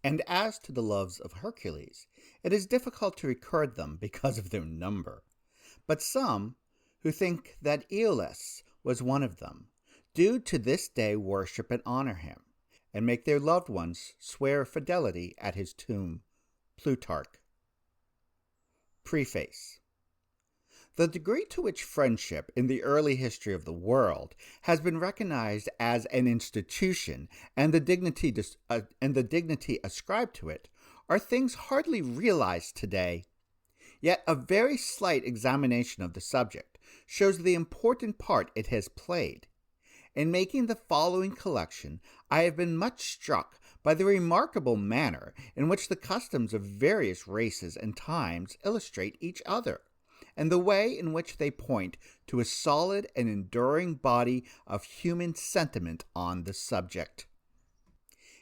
And as to the loves of Hercules, it is difficult to record them because of their number. But some, who think that Iolaus was one of them, do to this day worship and honor him, and make their loved ones swear fidelity at his tomb. Plutarch. Preface. The degree to which friendship in the early history of the world has been recognized as an institution and the dignity ascribed to it are things hardly realized today. Yet a very slight examination of the subject shows the important part it has played. In making the following collection, I have been much struck by the remarkable manner in which the customs of various races and times illustrate each other, and the way in which they point to a solid and enduring body of human sentiment on the subject.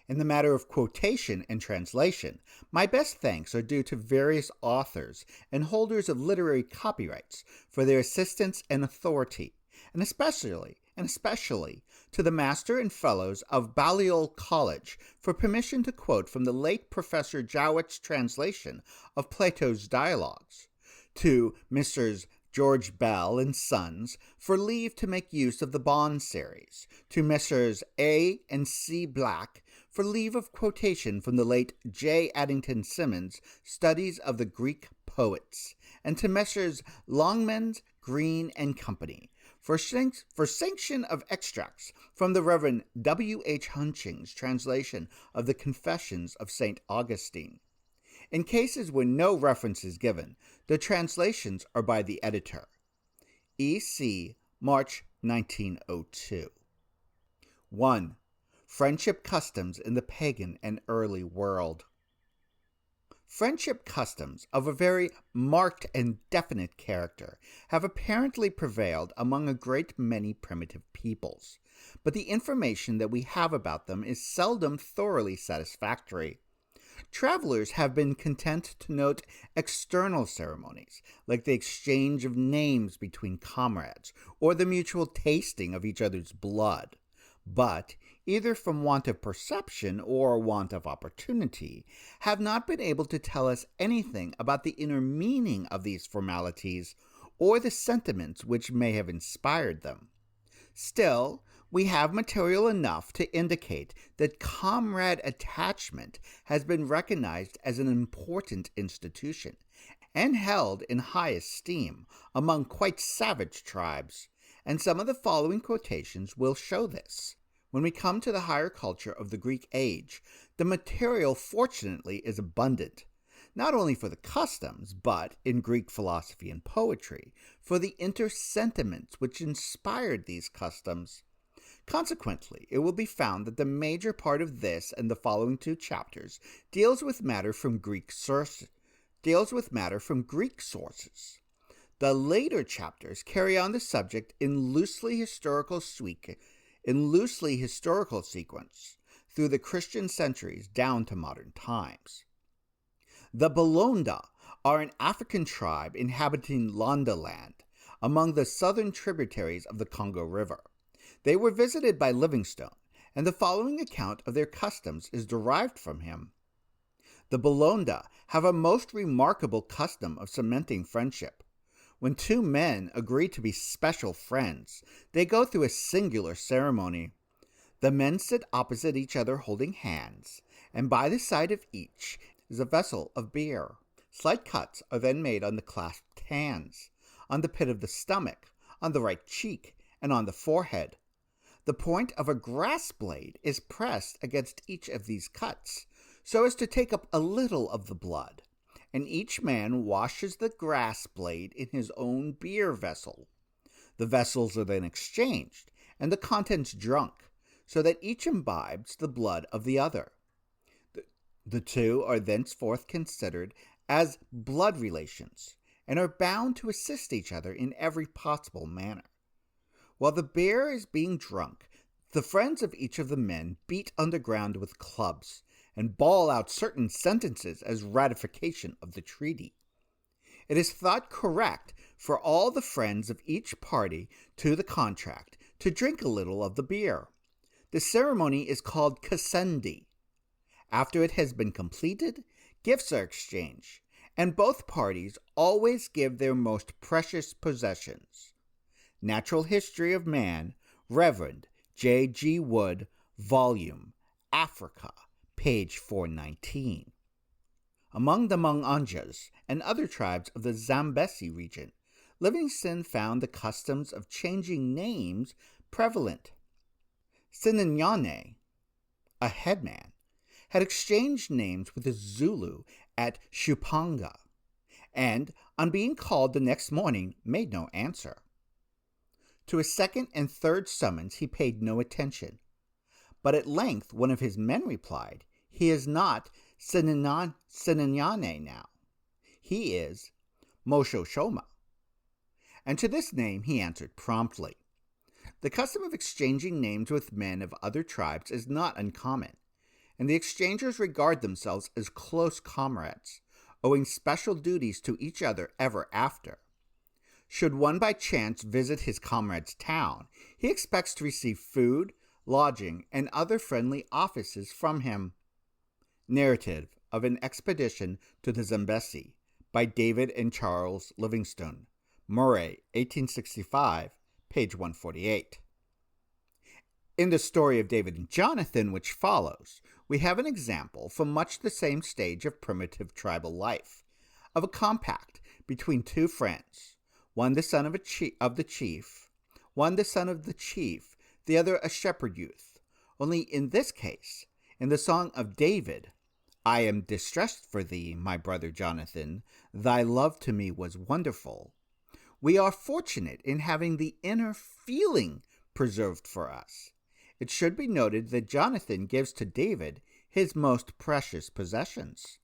In the matter of quotation and translation, my best thanks are due to various authors and holders of literary copyrights for their assistance and authority, and especially to the Master and Fellows of Balliol College for permission to quote from the late Professor Jowett's translation of Plato's Dialogues, to Messrs. George Bell and Sons for leave to make use of the Bond series, to Messrs. A. and C. Black for leave of quotation from the late J. Addington Symonds' Studies of the Greek Poets, and to Messrs. Longmans, Green and Company for sanction of extracts from the Reverend W. H. Hunching's translation of the Confessions of St. Augustine. In cases where no reference is given, the translations are by the editor. E.C., March 1902. 1. Friendship customs in the pagan and early world. Friendship customs of a very marked and definite character have apparently prevailed among a great many primitive peoples, but the information that we have about them is seldom thoroughly satisfactory. Travelers have been content to note external ceremonies, like the exchange of names between comrades, or the mutual tasting of each other's blood. But, either from want of perception or want of opportunity, have not been able to tell us anything about the inner meaning of these formalities, or the sentiments which may have inspired them. Still, we have material enough to indicate that comrade attachment has been recognized as an important institution and held in high esteem among quite savage tribes, and some of the following quotations will show this. When we come to the higher culture of the Greek age, the material fortunately is abundant, not only for the customs, but, in Greek philosophy and poetry, for the inner sentiments which inspired these customs. Consequently, it will be found that the major part of this and the following two chapters deals with matter from Greek sources. The later chapters carry on the subject in loosely historical sequence through the Christian centuries down to modern times. The Balonda are an African tribe inhabiting Landa land, among the southern tributaries of the Congo River. They were visited by Livingstone, and the following account of their customs is derived from him. The Balonda have a most remarkable custom of cementing friendship. When two men agree to be special friends, they go through a singular ceremony. The men sit opposite each other holding hands, and by the side of each is a vessel of beer. Slight cuts are then made on the clasped hands, on the pit of the stomach, on the right cheek, and on the forehead. The point of a grass blade is pressed against each of these cuts, so as to take up a little of the blood, and each man washes the grass blade in his own beer vessel. The vessels are then exchanged, and the contents drunk, so that each imbibes the blood of the other. The two are thenceforth considered as blood relations, and are bound to assist each other in every possible manner. While the beer is being drunk, the friends of each of the men beat underground with clubs, and bawl out certain sentences as ratification of the treaty. It is thought correct for all the friends of each party to the contract to drink a little of the beer. The ceremony is called kassendi. After it has been completed, gifts are exchanged, and both parties always give their most precious possessions. Natural History of Man, Reverend J. G. Wood, Volume, Africa, page 419. Among the Monganjas and other tribes of the Zambesi region, Livingstone found the customs of changing names prevalent. Sinanyane, a headman, had exchanged names with a Zulu at Shupanga, and, on being called the next morning, made no answer. To his second and third summons he paid no attention, but at length one of his men replied, "He is not Sinanyane now. He is Moshoshoma." And to this name he answered promptly. The custom of exchanging names with men of other tribes is not uncommon, and the exchangers regard themselves as close comrades, owing special duties to each other ever after. Should one by chance visit his comrade's town, he expects to receive food, lodging, and other friendly offices from him. Narrative of an Expedition to the Zambesi by David and Charles Livingstone, Murray, 1865, page 148. In the story of David and Jonathan, which follows, we have an example from much the same stage of primitive tribal life, of a compact between two friends, one the son of the chief, the other a shepherd youth. Only in this case, in the song of David, "I am distressed for thee, my brother Jonathan, thy love to me was wonderful," we are fortunate in having the inner feeling preserved for us. It should be noted that Jonathan gives to David his most precious possessions.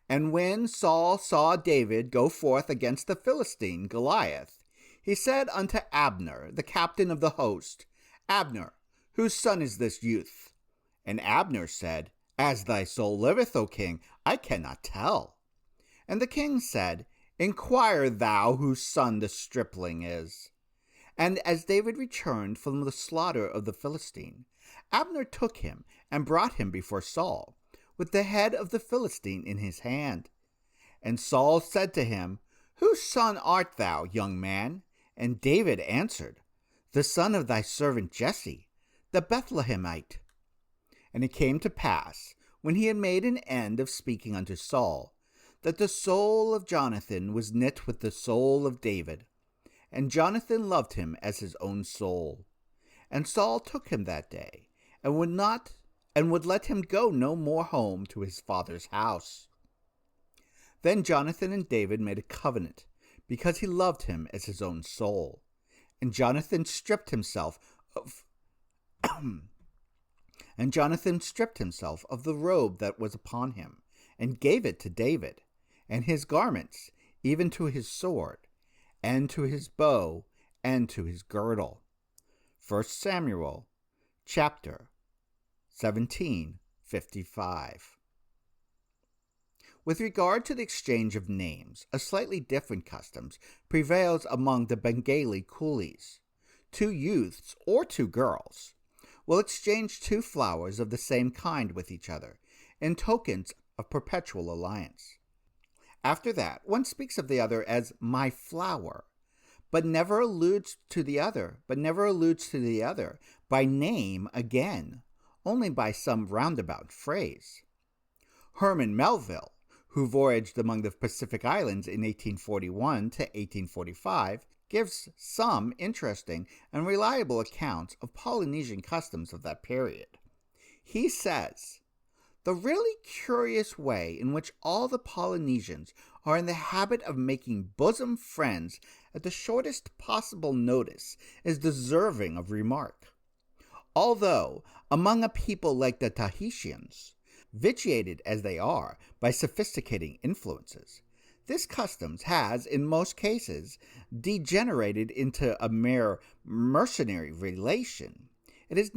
"And when Saul saw David go forth against the Philistine Goliath, he said unto Abner, the captain of the host, Abner, whose son is this youth? And Abner said, As thy soul liveth, O king, I cannot tell. And the king said, Inquire thou whose son the stripling is. And as David returned from the slaughter of the Philistine, Abner took him and brought him before Saul, with the head of the Philistine in his hand. And Saul said to him, Whose son art thou, young man? And David answered, The son of thy servant Jesse, the Bethlehemite. And it came to pass, when he had made an end of speaking unto Saul, that the soul of Jonathan was knit with the soul of David, and Jonathan loved him as his own soul. And Saul took him that day, and would let him go no more home to his father's house. Then Jonathan and David made a covenant, because he loved him as his own soul. And Jonathan stripped himself of the robe that was upon him, and gave it to David, and his garments, even to his sword, and to his bow, and to his girdle. 1 Samuel, chapter 17:55. With regard to the exchange of names, a slightly different custom prevails among the Bengali coolies. Two youths or two girls will exchange two flowers of the same kind with each other, in tokens of perpetual alliance. After that, one speaks of the other as my flower, but never alludes to the other by name again, only by some roundabout phrase. Herman Melville, who voyaged among the Pacific Islands in 1841 to 1845, gives some interesting and reliable accounts of Polynesian customs of that period. He says, The really curious way in which all the Polynesians are in the habit of making bosom friends at the shortest possible notice is deserving of remark. Although, among a people like the Tahitians, vitiated as they are by sophisticating influences, this custom has, in most cases, degenerated into a mere mercenary relation. It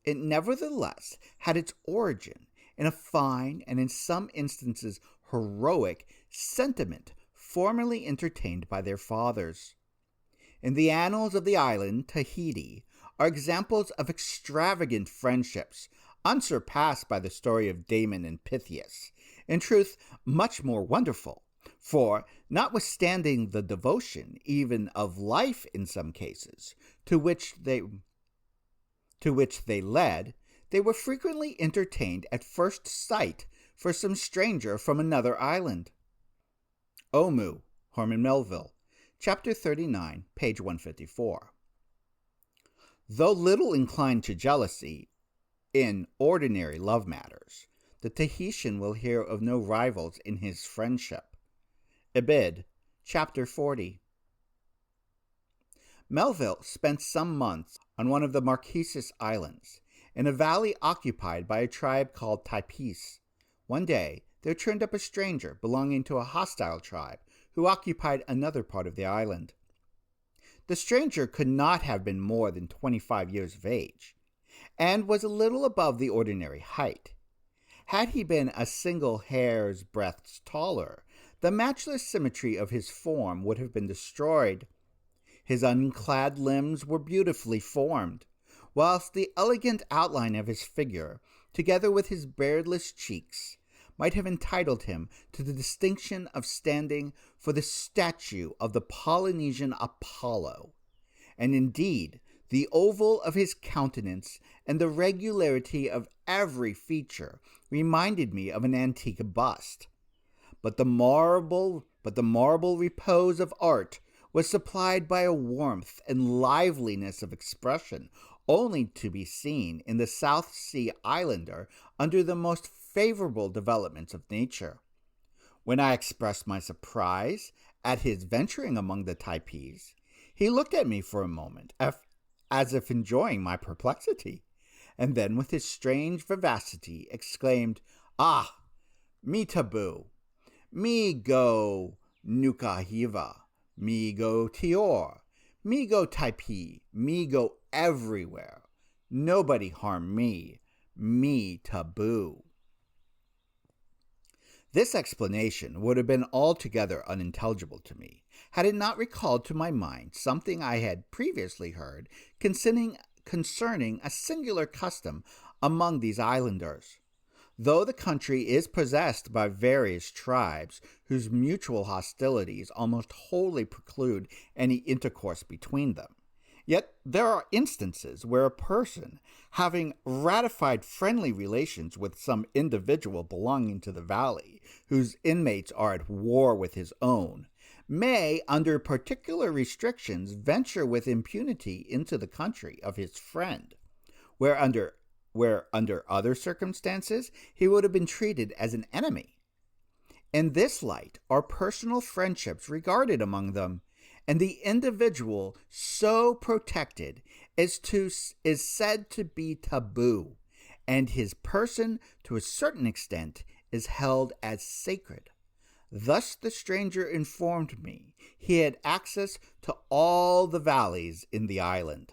nevertheless had its origin in a fine and in some instances heroic sentiment formerly entertained by their fathers. In the annals of the island, Tahiti, are examples of extravagant friendships unsurpassed by the story of Damon and Pythias, in truth, much more wonderful, for, notwithstanding the devotion, even of life in some cases, to which they led, they were frequently entertained at first sight for some stranger from another island. Omoo, Herman Melville, Chapter 39, page 154. Though little inclined to jealousy in ordinary love matters, the Tahitian will hear of no rivals in his friendship. Ibid, Chapter 40. Melville spent some months on one of the Marquesas Islands, in a valley occupied by a tribe called Taipis. One day, there turned up a stranger belonging to a hostile tribe who occupied another part of the island. The stranger could not have been more than 25 years of age, and was a little above the ordinary height. Had he been a single hair's breadth taller, the matchless symmetry of his form would have been destroyed. His unclad limbs were beautifully formed, whilst the elegant outline of his figure, together with his beardless cheeks, might have entitled him to the distinction of standing for the statue of the Polynesian Apollo. And indeed, the oval of his countenance and the regularity of every feature reminded me of an antique bust. But the marble repose of art was supplied by a warmth and liveliness of expression only to be seen in the South Sea Islander under the most favorable developments of nature. When I expressed my surprise at his venturing among the Taipis, he looked at me for a moment, as if enjoying my perplexity, and then with his strange vivacity exclaimed, "Ah, me taboo, me go Nukahiva, me go Tior, me go Taipi, me go everywhere. Nobody harm me, me taboo." This explanation would have been altogether unintelligible to me, had it not recalled to my mind something I had previously heard concerning a singular custom among these islanders. Though the country is possessed by various tribes whose mutual hostilities almost wholly preclude any intercourse between them, yet there are instances where a person, having ratified friendly relations with some individual belonging to the valley, whose inmates are at war with his own, may, under particular restrictions, venture with impunity into the country of his friend, where under other circumstances he would have been treated as an enemy. In this light are personal friendships regarded among them, and the individual so protected is said to be taboo, and his person, to a certain extent, is held as sacred. Thus the stranger informed me he had access to all the valleys in the island.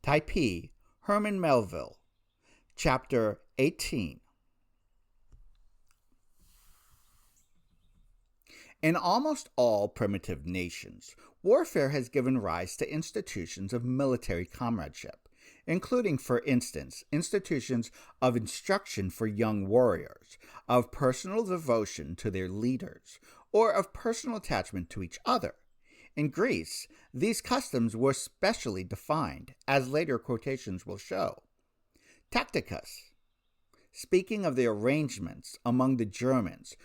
Taipi, Herman Melville, Chapter 18. In almost all primitive nations, warfare has given rise to institutions of military comradeship, including, for instance, institutions of instruction for young warriors, of personal devotion to their leaders, or of personal attachment to each other. In Greece, these customs were specially defined, as later quotations will show. Tacitus, speaking of the arrangements among the Germans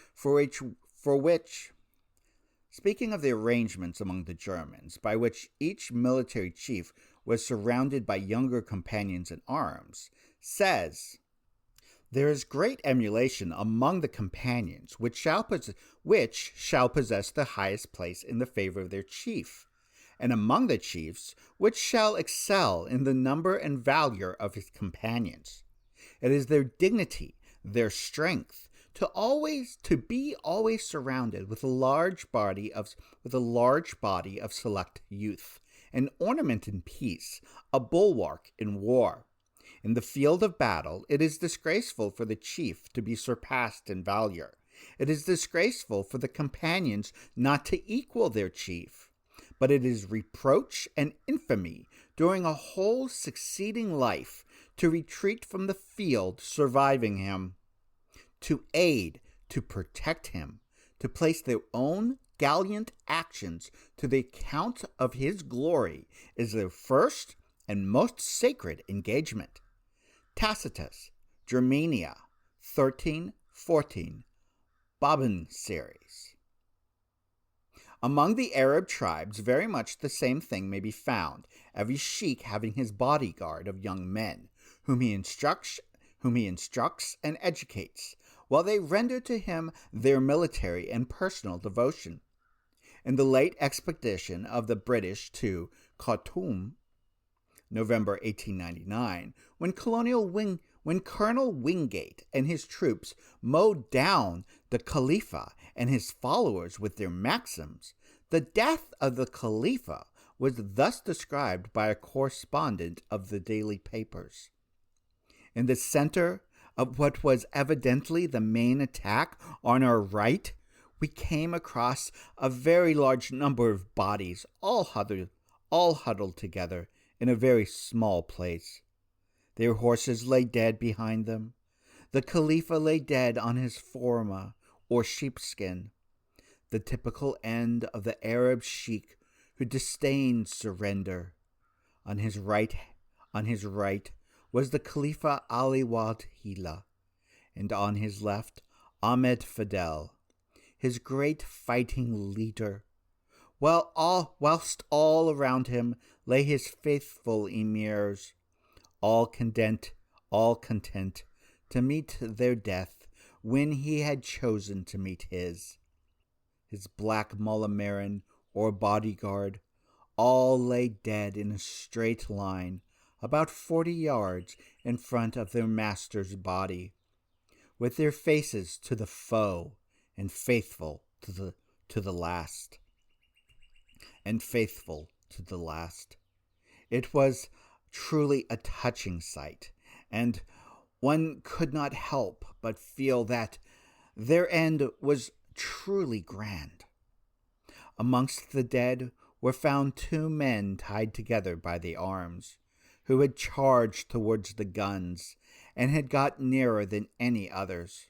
by which each military chief was surrounded by younger companions in arms, says, "There is great emulation among the companions which shall possess the highest place in the favor of their chief, and among the chiefs which shall excel in the number and valor of his companions. It is their dignity, their strength, to be always surrounded with a large body of select youth, an ornament in peace, a bulwark in war. In the field of battle, it is disgraceful for the chief to be surpassed in valor. It is disgraceful for the companions not to equal their chief. But it is reproach and infamy during a whole succeeding life to retreat from the field surviving him, to aid, to protect him, to place their own gallant actions to the account of his glory is their first and most sacred engagement. Tacitus, Germania, 1314, Bobbin series. Among the Arab tribes, very much the same thing may be found, every sheik having his bodyguard of young men, whom he instructs and educates, while they render to him their military and personal devotion. In the late expedition of the British to Khartoum, November 1899, when Colonel Wingate and his troops mowed down the Khalifa and his followers with their Maxims, the death of the Khalifa was thus described by a correspondent of the daily papers. In the center of what was evidently the main attack on our right, we came across a very large number of bodies, all huddled together in a very small place. Their horses lay dead behind them. The Khalifa lay dead on his forma, or sheepskin, the typical end of the Arab sheik who disdained surrender. On his right was the Khalifa Ali Wad Hila, and on his left Ahmed Fidel, his great fighting leader, whilst all around him lay his faithful emirs, all content to meet their death when he had chosen to meet his. His black Mulamaran, or bodyguard, all lay dead in a straight line, about 40 yards in front of their master's body, with their faces to the foe, and faithful to the last. It was truly a touching sight, and one could not help but feel that their end was truly grand. Amongst the dead were found 2 men tied together by the arms, who had charged towards the guns and had got nearer than any others.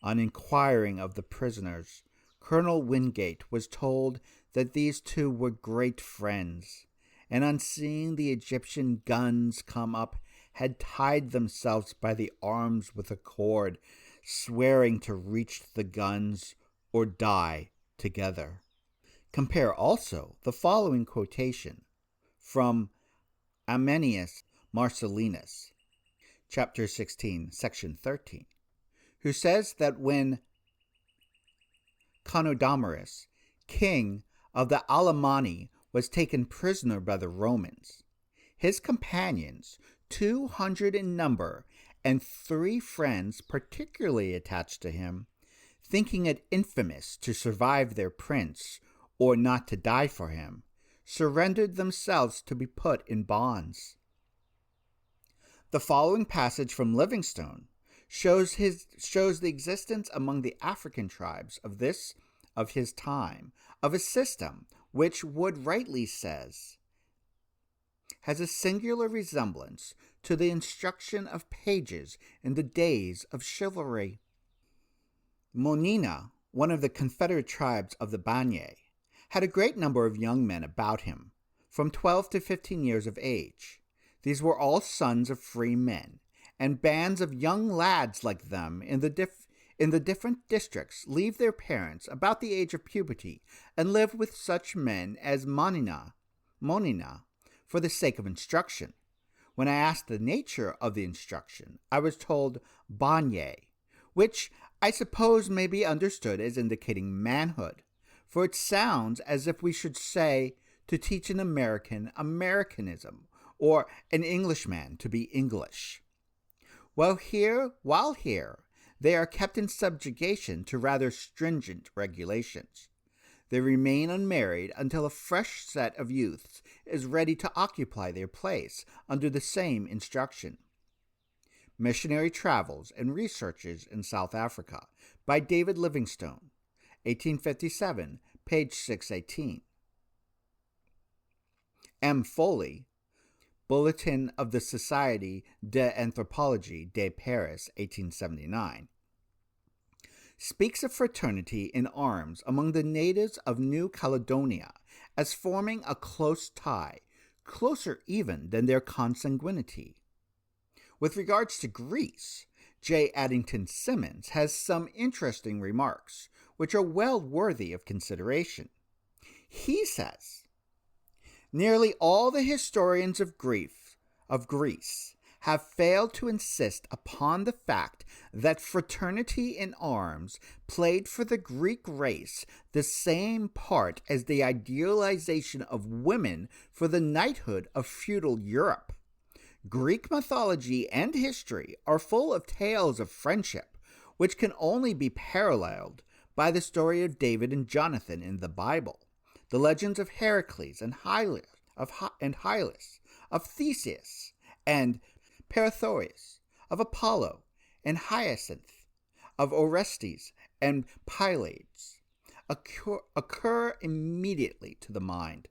On inquiring of the prisoners, Colonel Wingate was told that these 2 were great friends, and on seeing the Egyptian guns come up, had tied themselves by the arms with a cord, swearing to reach the guns or die together. Compare also the following quotation from Ammianus Marcellinus, chapter 16, section 13, who says that when Conodamarus, king of the Alemanni, was taken prisoner by the Romans, his companions, 200 in number, and 3 friends particularly attached to him, thinking it infamous to survive their prince or not to die for him, surrendered themselves to be put in bonds. The following passage from Livingstone shows the existence among the African tribes of his time of a system which Wood rightly says has a singular resemblance to the instruction of pages in the days of chivalry. Monina, one of the confederate tribes of the Banye, had a great number of young men about him, from 12 to 15 years of age. These were all sons of free men, and bands of young lads like them in the different districts leave their parents about the age of puberty and live with such men as Monina, for the sake of instruction. When I asked the nature of the instruction, I was told Banye, which I suppose may be understood as indicating manhood, for it sounds as if we should say to teach an American Americanism, or an Englishman to be English. While here, they are kept in subjugation to rather stringent regulations. They remain unmarried until a fresh set of youths is ready to occupy their place under the same instruction. Missionary Travels and Researches in South Africa by David Livingstone, 1857, page 618. M. Foley, Bulletin of the Société d'Anthropologie de Paris, 1879, speaks of fraternity in arms among the natives of New Caledonia as forming a close tie, closer even than their consanguinity. With regards to Greece, J. Addington Symonds has some interesting remarks, which are well worthy of consideration. He says, "Nearly all the historians of Greece have failed to insist upon the fact that fraternity in arms played for the Greek race the same part as the idealization of women for the knighthood of feudal Europe. Greek mythology and history are full of tales of friendship, which can only be paralleled by the story of David and Jonathan in the Bible, the legends of Heracles and Hylas, of Theseus and Perithous, of Apollo and Hyacinth, of Orestes and Pylades, occur immediately to the mind.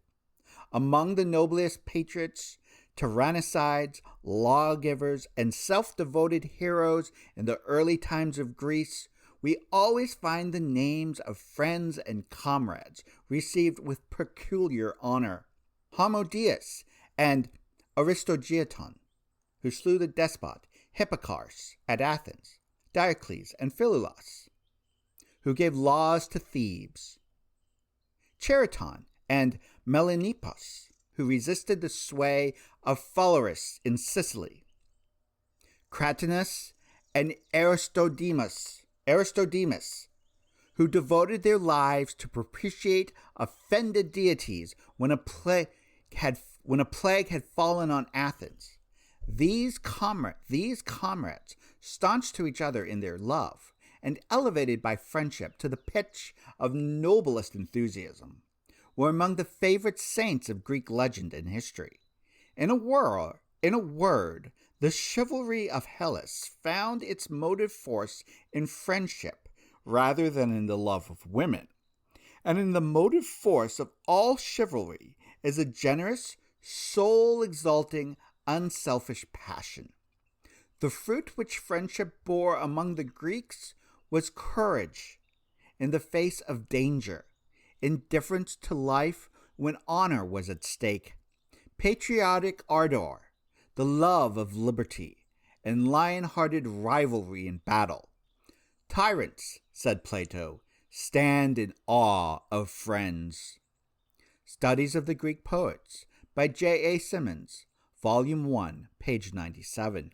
Among the noblest patriots, tyrannicides, lawgivers, and self-devoted heroes in the early times of Greece, we always find the names of friends and comrades received with peculiar honor. Harmodius and Aristogiton, who slew the despot Hipparchus at Athens, Diocles and Philolaus, who gave laws to Thebes, Chariton and Melanippus, who resisted the sway of Phalaris in Sicily, Cratinus and Aristodemus, who devoted their lives to propitiate offended deities when a plague had fallen on Athens. These comrades, staunch to each other in their love, and elevated by friendship to the pitch of noblest enthusiasm, were among the favorite saints of Greek legend and history. In a word, the chivalry of Hellas found its motive force in friendship rather than in the love of women. And in the motive force of all chivalry is a generous, soul-exalting, unselfish passion. The fruit which friendship bore among the Greeks was courage in the face of danger, indifference to life when honor was at stake, patriotic ardor, the love of liberty, and lion-hearted rivalry in battle. Tyrants, said Plato, stand in awe of friends. Studies of the Greek Poets by J. A. Symonds, Volume 1, page 97.